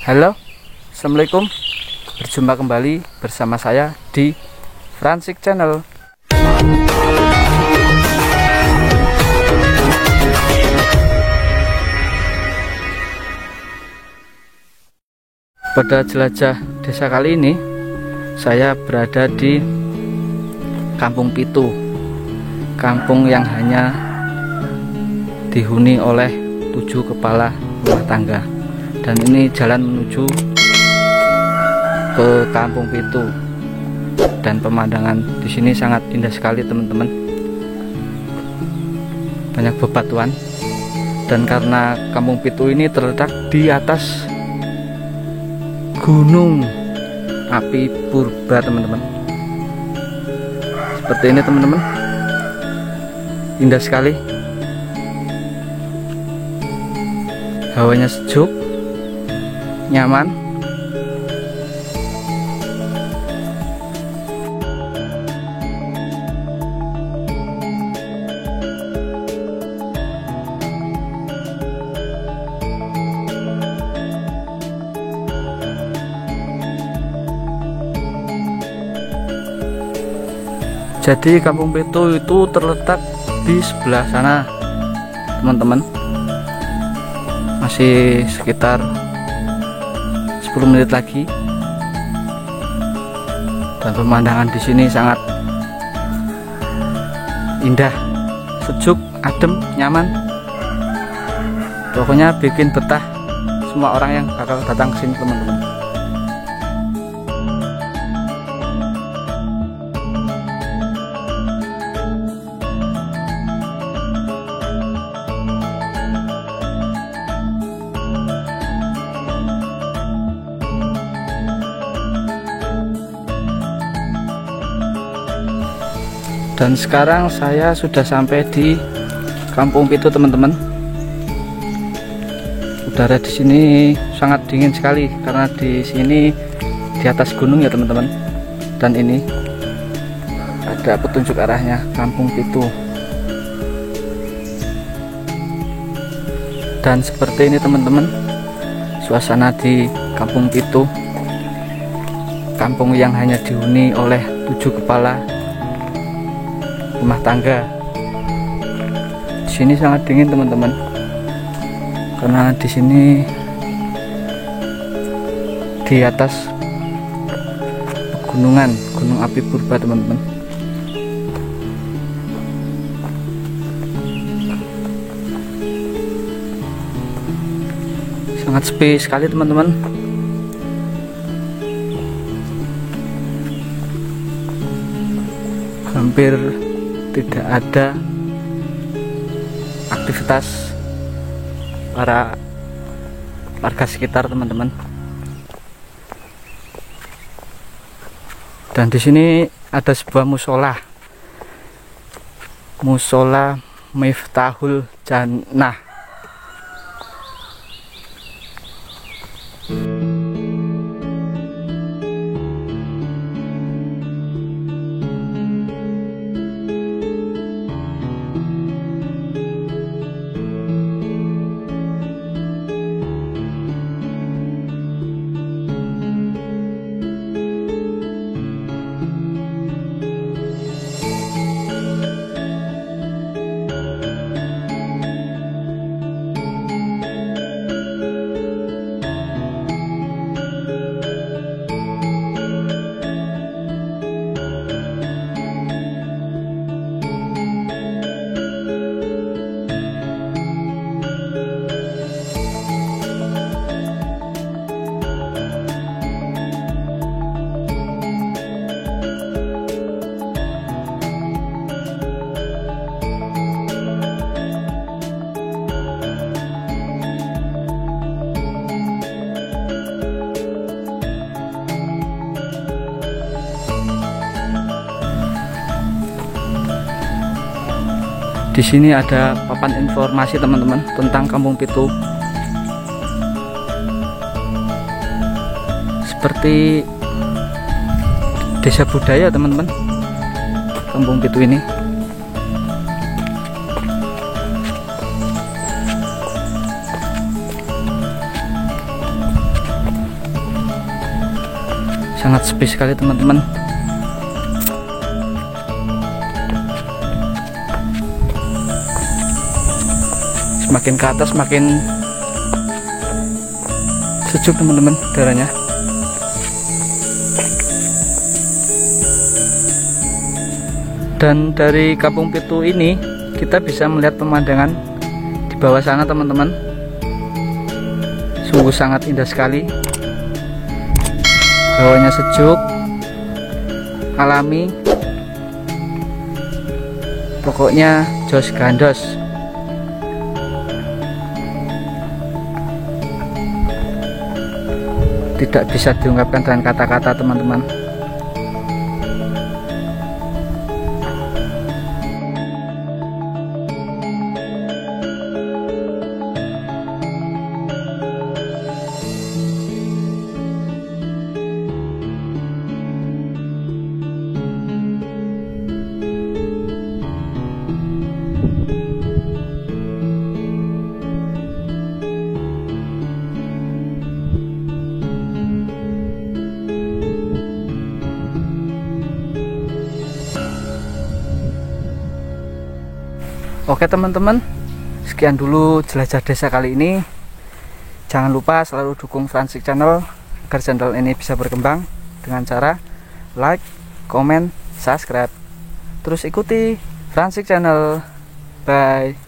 Halo, assalamualaikum. Berjumpa kembali bersama saya di Fransik Channel. Pada jelajah desa kali ini, saya berada di Kampung Pitu, kampung yang hanya dihuni oleh 7 kepala rumah tangga. Dan ini jalan menuju ke Kampung Pitu, dan pemandangan di sini sangat indah sekali, teman-teman. Banyak bebatuan, dan karena Kampung Pitu ini terletak di atas gunung api purba, teman-teman. Seperti ini, teman-teman. Indah sekali. Hawanya sejuk, nyaman. Jadi Kampung Pitu itu terletak di sebelah sana, teman-teman. Masih sekitar 10 menit lagi, dan pemandangan di sini sangat indah, sejuk, adem, nyaman. Pokoknya bikin betah semua orang yang bakal datang ke sini, teman-teman. Dan sekarang saya sudah sampai di Kampung Pitu, teman-teman. Udara di sini sangat dingin sekali karena di sini di atas gunung ya, teman-teman. Dan ini ada petunjuk arahnya, Kampung Pitu. Dan seperti ini, teman-teman, suasana di Kampung Pitu, kampung yang hanya dihuni oleh 7 kepala rumah tangga. Di sini sangat dingin, teman-teman, karena di sini di atas pegunungan gunung api purba, teman-teman. Sangat sepi sekali, teman-teman. Hampir tidak ada aktivitas para warga sekitar, teman-teman. Dan di sini ada sebuah musola, musola Miftahul Jannah. Di sini ada papan informasi, teman-teman, tentang Kampung Pitu. Seperti desa budaya, teman-teman, Kampung Pitu ini. sangat sepi sekali teman-teman. Semakin ke atas semakin sejuk teman-teman udaranya. Dan dari Kampung Pitu ini kita bisa melihat pemandangan di bawah sana teman-teman. Sungguh sangat indah sekali. Hawanya sejuk, alami, pokoknya jos gandos. Tidak bisa diungkapkan dengan kata-kata teman-teman. Oke teman-teman, sekian dulu jelajah desa kali ini. Jangan lupa selalu dukung Fransik Channel agar channel ini bisa berkembang dengan cara like, comment, subscribe. Terus ikuti Fransik Channel. Bye.